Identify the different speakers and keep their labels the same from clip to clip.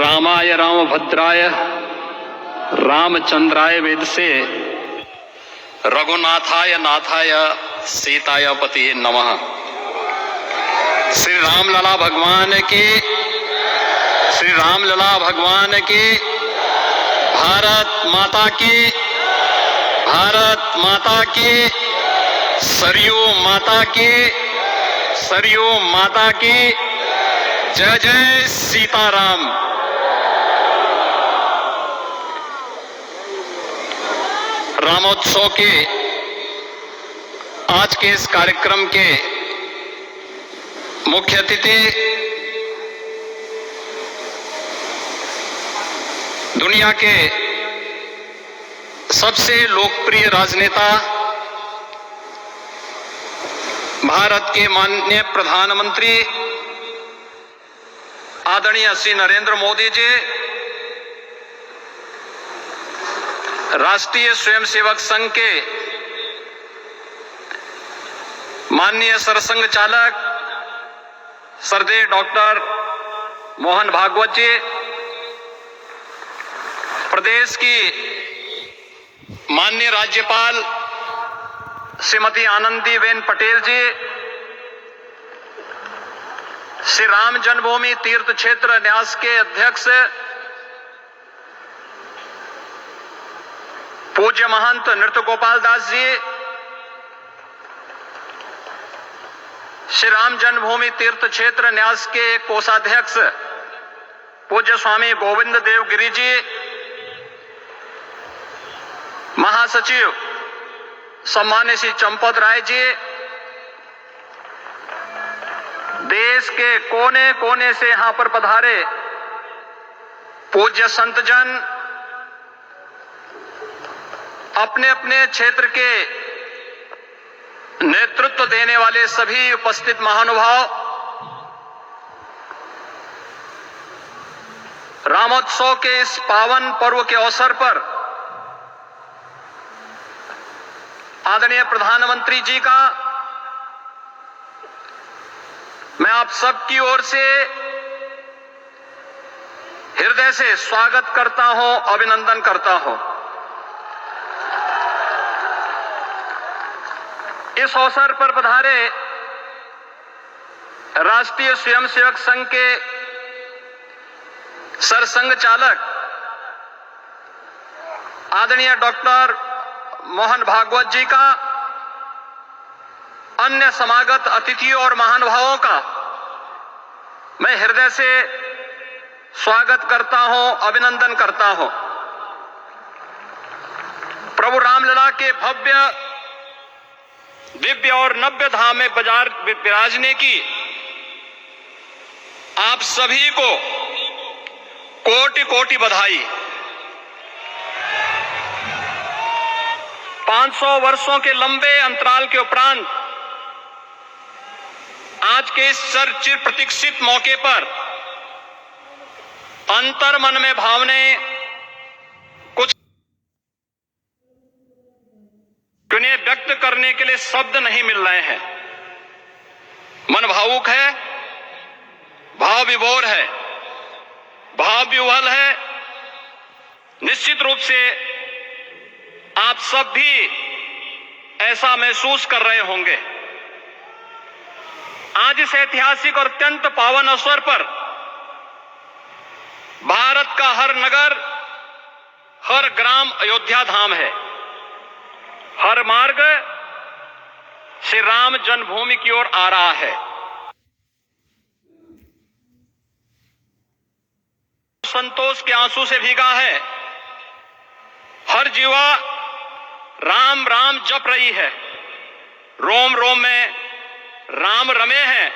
Speaker 1: रामाय रामभद्राय रामचंद्राय वेदसे रघुनाथाय नाथाय सीताय पतिये नमः। श्री रामलला भगवान की, श्री रामलला भगवान की, भारत माता की, भारत माता की, सरयू माता की, सरयू माता की, जय जय सीताराम। रामोत्सव के आज के इस कार्यक्रम के मुख्य अतिथि दुनिया के सबसे लोकप्रिय राजनेता भारत के माननीय प्रधानमंत्री आदरणीय श्री नरेंद्र मोदी जी, राष्ट्रीय स्वयंसेवक संघ के माननीय सरसंघ चालक श्रद्धेय डॉक्टर मोहन भागवत जी, प्रदेश की माननीय राज्यपाल श्रीमती आनंदीबेन पटेल जी, श्री राम जन्मभूमि तीर्थ क्षेत्र न्यास के अध्यक्ष पूज्य महंत नृत्य गोपाल दास जी, श्री राम जन्मभूमि तीर्थ क्षेत्र न्यास के कोषाध्यक्ष पूज्य स्वामी गोविंद देव गिरी जी, महासचिव सम्मान्य श्री चंपत राय जी, देश के कोने कोने से यहां पर पधारे पूज्य संतजन, अपने अपने क्षेत्र के नेतृत्व देने वाले सभी उपस्थित महानुभाव, रामोत्सव के इस पावन पर्व के अवसर पर आदरणीय प्रधानमंत्री जी का मैं आप सबकी ओर से हृदय से स्वागत करता हूं, अभिनंदन करता हूं। इस अवसर पर पधारे राष्ट्रीय स्वयंसेवक संघ के सरसंघ चालक आदरणीय डॉक्टर मोहन भागवत जी का, अन्य समागत अतिथियों और महानुभावों का मैं हृदय से स्वागत करता हूं, अभिनंदन करता हूं। प्रभु रामलला के भव्य दिव्य और नव्य धाम में विराजने की आप सभी को कोटि कोटि बधाई। 500 वर्षों के लंबे अंतराल के उपरांत आज के इस चिर प्रतीक्षित मौके पर अंतर मन में भावने कुछ उन्हें व्यक्त करने के लिए शब्द नहीं मिल रहे हैं। मन भावुक है, भाव विभोर है, भाव विह्वल है। निश्चित रूप से आप सब भी ऐसा महसूस कर रहे होंगे। आज इस ऐतिहासिक और अत्यंत पावन अवसर पर भारत का हर नगर, हर ग्राम अयोध्या धाम है। हर मार्ग श्री राम जन्मभूमि की ओर आ रहा है। संतोष के आंसू से भीगा है। हर जीवा राम राम जप रही है। रोम रोम में राम रमे हैं।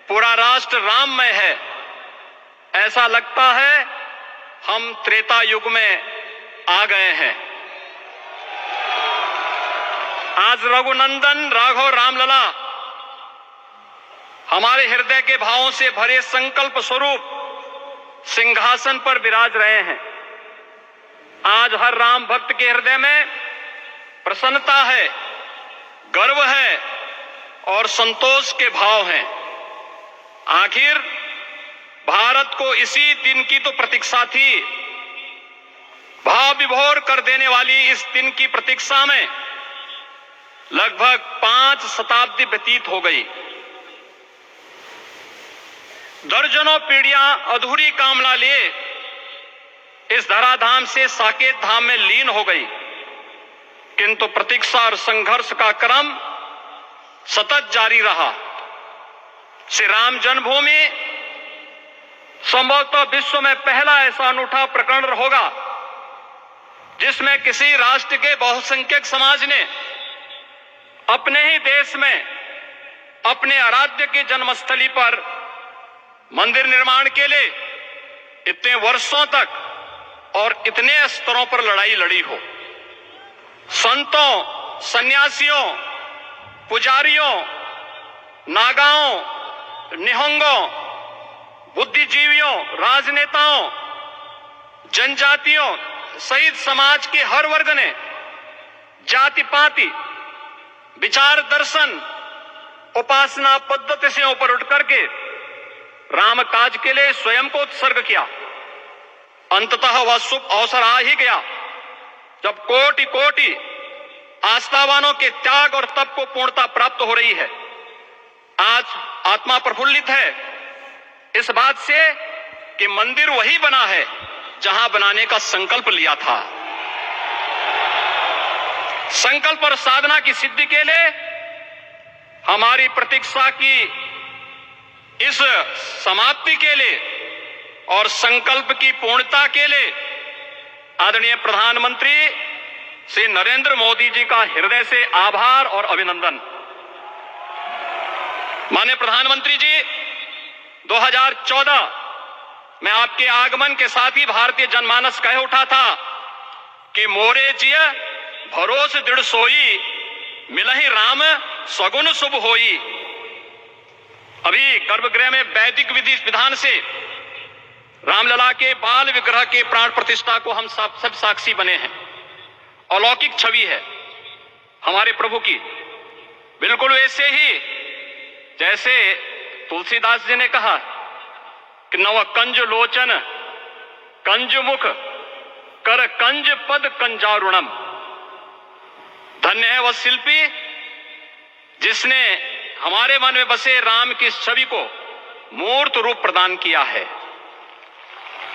Speaker 1: पूरा राष्ट्र राममय है। ऐसा लगता है हम त्रेता युग में आ गए हैं। आज रघुनंदन राघव रामलला हमारे हृदय के भावों से भरे संकल्प स्वरूप सिंहासन पर विराज रहे हैं। आज हर राम भक्त के हृदय में प्रसन्नता है, गर्व है और संतोष के भाव हैं। आखिर भारत को इसी दिन की तो प्रतीक्षा थी। भाव विभोर कर देने वाली इस दिन की प्रतीक्षा में लगभग 5 शताब्दी व्यतीत हो गई। दर्जनों पीढ़ियां अधूरी कामना लिए इस धराधाम से साकेत धाम में लीन हो गई, किंतु प्रतीक्षा और संघर्ष का क्रम सतत जारी रहा। श्री राम जन्मभूमि संभवतः विश्व में पहला ऐसा अनूठा प्रकरण होगा जिसमें किसी राष्ट्र के बहुसंख्यक समाज ने अपने ही देश में अपने आराध्य की जन्मस्थली पर मंदिर निर्माण के लिए इतने वर्षों तक और इतने स्तरों पर लड़ाई लड़ी हो। संतों, सन्यासियों, पुजारियों, नागाओं, निहंगों, बुद्धिजीवियों, राजनेताओं, जनजातियों सहित समाज के हर वर्ग ने जाति पाति, विचार दर्शन, उपासना पद्धति से ऊपर उठ करके राम काज के लिए स्वयं को उत्सर्ग किया। अंततः वह शुभ अवसर आ ही गया जब कोटि कोटि आस्थावानों के त्याग और तप को पूर्णता प्राप्त हो रही है। आज आत्मा प्रफुल्लित है इस बात से कि मंदिर वही बना है जहां बनाने का संकल्प लिया था। संकल्प और साधना की सिद्धि के लिए हमारी प्रतीक्षा की इस समाप्ति के लिए और संकल्प की पूर्णता के लिए आदरणीय प्रधानमंत्री श्री नरेंद्र मोदी जी का हृदय से आभार और अभिनंदन। माननीय प्रधानमंत्री जी, 2014 में आपके आगमन के साथ ही भारतीय जनमानस कह उठा था कि मोरे जिय भरोस दृढ़ सोई, मिलहि राम सगुन शुभ होई। अभी गर्भगृह में वैदिक विधि विधान से रामलला के बाल विग्रह के प्राण प्रतिष्ठा को हम सब साक्षी बने हैं। अलौकिक छवि है हमारे प्रभु की, बिल्कुल वैसे ही जैसे तुलसीदास जी ने कहा कि नव कंज लोचन कंज मुख कर कंज पद कंजारुणम। धन्य है वह शिल्पी जिसने हमारे मन में बसे राम की छवि को मूर्त रूप प्रदान किया है।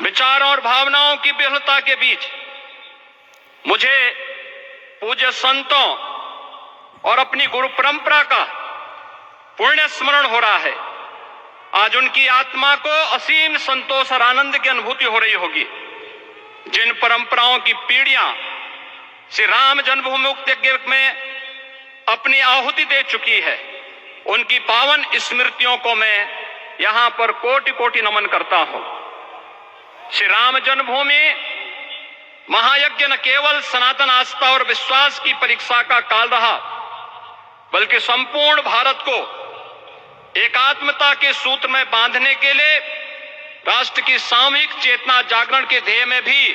Speaker 1: विचारों और भावनाओं की विहलता के बीच मुझे पूज्य संतों और अपनी गुरु परंपरा का पुण्य स्मरण हो रहा है। आज उनकी आत्मा को असीम संतोष और आनंद की अनुभूति हो रही होगी। जिन परंपराओं की पीढ़ियां श्री राम जन्मभूमि यज्ञ में अपनी आहुति दे चुकी है, उनकी पावन स्मृतियों को मैं यहां पर कोटि कोटि नमन करता हूं। श्री राम जन्मभूमि महायज्ञ न केवल सनातन आस्था और विश्वास की परीक्षा का काल रहा, बल्कि संपूर्ण भारत को एकात्मता के सूत्र में बांधने के लिए राष्ट्र की सामूहिक चेतना जागरण के ध्येय में भी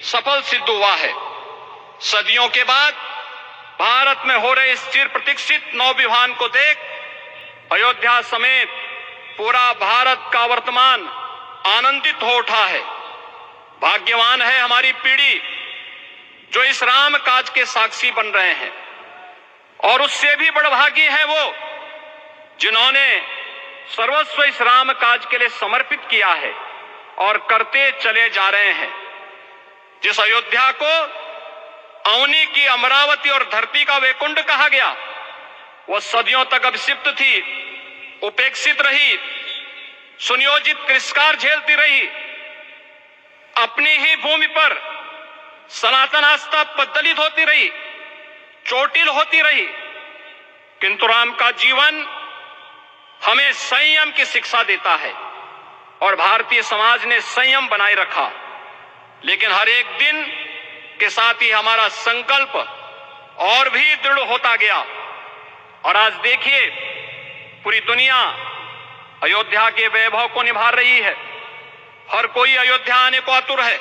Speaker 1: सफल सिद्ध हुआ है। सदियों के बाद भारत में हो रहे इस चिर प्रतीक्षित नवविवाह को देख अयोध्या समेत पूरा भारत का वर्तमान आनंदित हो उठा है। भाग्यवान है हमारी पीढ़ी जो इस राम काज के साक्षी बन रहे हैं, और उससे भी बड़भागी है वो जिन्होंने सर्वस्व इस राम काज के लिए समर्पित किया है और करते चले जा रहे हैं। जिस अयोध्या को अवनी की अमरावती और धरती का वैकुंठ कहा गया, वह सदियों तक अभिषिप्त थी, उपेक्षित रही, सुनियोजित तिरस्कार झेलती रही। अपनी ही भूमि पर सनातन आस्था पद्दलित होती रही, चोटिल होती रही, किंतु राम का जीवन हमें संयम की शिक्षा देता है और भारतीय समाज ने संयम बनाए रखा। लेकिन हर एक दिन के साथ ही हमारा संकल्प और भी दृढ़ होता गया, और आज देखिए पूरी दुनिया अयोध्या के वैभव को निभा रही है। हर कोई अयोध्या आने को आतुर है।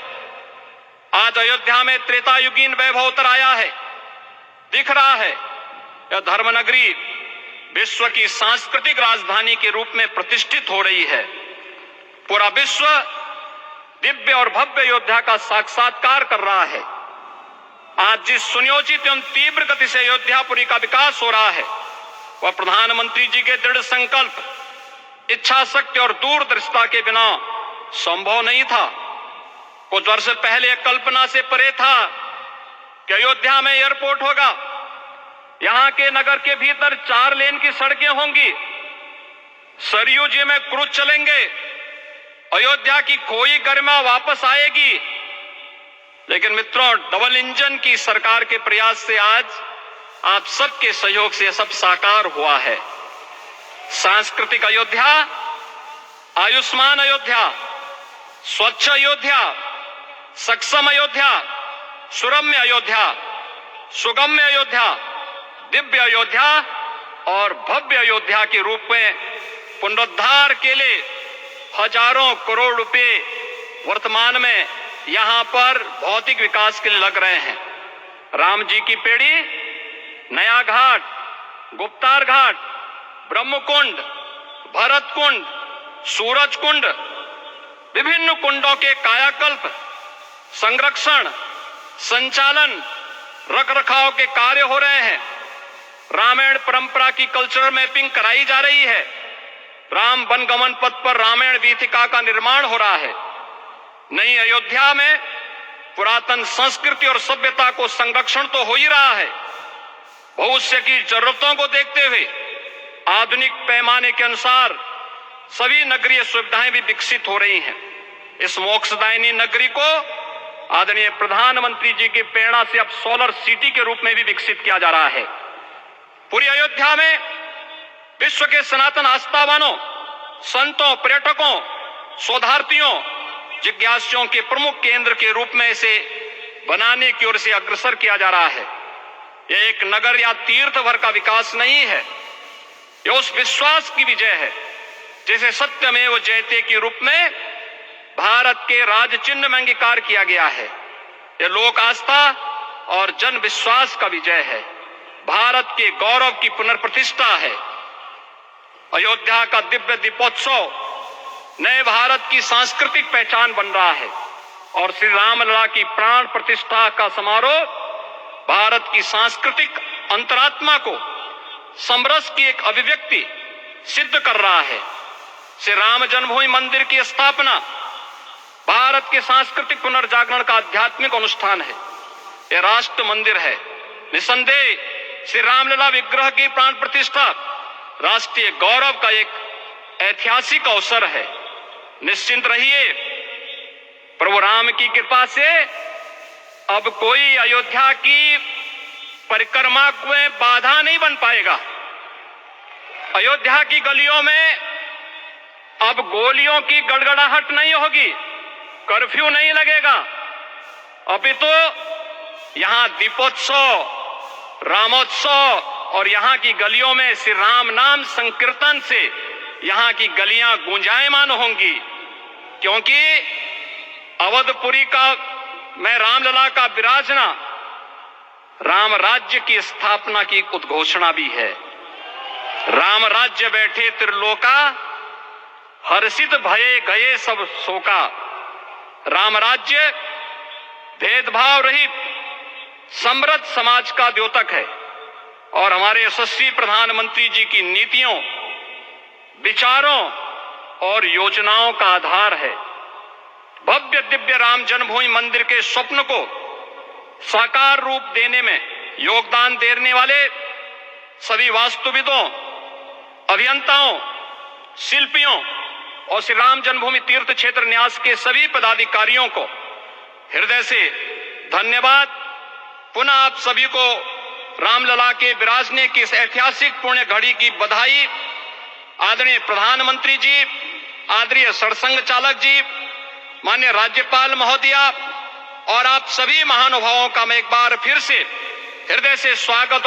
Speaker 1: आज अयोध्या में त्रेतायुगीन वैभव उतर आया है। दिख रहा है यह धर्मनगरी विश्व की सांस्कृतिक राजधानी के रूप में प्रतिष्ठित हो रही है। पूरा विश्व दिव्य और भव्य अयोध्या का साक्षात्कार कर रहा है। आज जिस सुनियोजित एवं तीव्र गति से अयोध्यापुरी का विकास हो रहा है वह प्रधानमंत्री जी के दृढ़ संकल्प, इच्छा शक्ति और दूरदर्शिता के बिना संभव नहीं था। कुछ वर्ष पहले कल्पना से परे था कि अयोध्या में एयरपोर्ट होगा, यहां के नगर के भीतर 4 लेन की सड़कें होंगी, सरयू जी में क्रूज चलेंगे, अयोध्या की खोई गरिमा वापस आएगी। लेकिन मित्रों, डबल इंजन की सरकार के प्रयास से आज आप सबके सहयोग से सब साकार हुआ है। सांस्कृतिक अयोध्या, आयुष्मान अयोध्या, स्वच्छ अयोध्या, सक्षम अयोध्या, सुरम्य अयोध्या, सुगम्य अयोध्या, दिव्य अयोध्या और भव्य अयोध्या के रूप में पुनरुद्धार के लिए हजारों करोड़ रुपए वर्तमान में यहां पर भौतिक विकास के लिए लग रहे हैं। राम जी की पेड़ी, नया घाट, गुप्तार घाट, ब्रह्मकुंड, भरत कुंड, सूरज कुंड, विभिन्न कुंडों के कायाकल्प, संरक्षण, संचालन, रखरखाव के कार्य हो रहे हैं। रामायण परंपरा की कल्चरल मैपिंग कराई जा रही है। राम वनगमन पथ पर रामायण वीथिका का निर्माण हो रहा है। नई अयोध्या में पुरातन संस्कृति और सभ्यता को संरक्षण तो हो ही रहा है, भविष्य की जरूरतों को देखते हुए आधुनिक पैमाने के अनुसार सभी नगरीय सुविधाएं भी विकसित हो रही हैं। इस मोक्षदायिनी नगरी को आदरणीय प्रधानमंत्री जी की प्रेरणा से अब सोलर सिटी के रूप में भी विकसित किया जा रहा है। पूरी अयोध्या में विश्व के सनातन आस्थावानों, संतों, पर्यटकों, शोधार्थियों, जिज्ञासुओं के प्रमुख केंद्र के रूप में इसे बनाने की ओर से अग्रसर किया जा रहा है। यह एक नगर या तीर्थ भर का विकास नहीं है, यह उस विश्वास की विजय है जिसे सत्यमेव जयते के रूप में भारत के राज चिन्ह में अंगीकार किया गया है। यह लोक आस्था और जन विश्वास का विजय है, भारत के गौरव की पुनर्प्रतिष्ठा है। अयोध्या का दिव्य दीपोत्सव नए भारत की सांस्कृतिक पहचान बन रहा है और श्री रामलला की प्राण प्रतिष्ठा का समारोह भारत की सांस्कृतिक अंतरात्मा को समरस की एक अभिव्यक्ति सिद्ध कर रहा है। श्री राम जन्मभूमि मंदिर की स्थापना भारत के सांस्कृतिक पुनर्जागरण का आध्यात्मिक अनुष्ठान है। यह राष्ट्र मंदिर है। निसंदेह श्री रामलला विग्रह की प्राण प्रतिष्ठा राष्ट्रीय गौरव का एक ऐतिहासिक अवसर है। निश्चिंत रहिए, प्रभु राम की कृपा से अब कोई अयोध्या की परिक्रमा में बाधा नहीं बन पाएगा। अयोध्या की गलियों में अब गोलियों की गड़गड़ाहट नहीं होगी, कर्फ्यू नहीं लगेगा। अभी तो यहां दीपोत्सव, रामोत्सव और यहां की गलियों में श्री राम नाम संकीर्तन से यहां की गलियां गूंजायमान होंगी, क्योंकि अवधपुरी का मैं रामलला का विराजना राम राज्य की स्थापना की उद्घोषणा भी है। राम राज्य बैठे त्रिलोका, हर्षित भये गए सब शोका। राम राज्य भेदभाव रहित समृद्ध समाज का द्योतक है और हमारे यशस्वी प्रधानमंत्री जी की नीतियों, विचारों और योजनाओं का आधार है। भव्य दिव्य राम जन्मभूमि मंदिर के स्वप्न को साकार रूप देने में योगदान देने वाले सभी वास्तुविदों, अभियंताओं, शिल्पियों और श्री राम जन्मभूमि तीर्थ क्षेत्र न्यास के सभी पदाधिकारियों को हृदय से धन्यवाद। पुनः आप सभी को रामलला के विराजने की इस ऐतिहासिक पुण्य घड़ी की बधाई। आदरणीय प्रधानमंत्री जी, आदरणीय सरसंघ चालक जी, माननीय राज्यपाल महोदया और आप सभी महानुभावों का मैं एक बार फिर से हृदय से स्वागत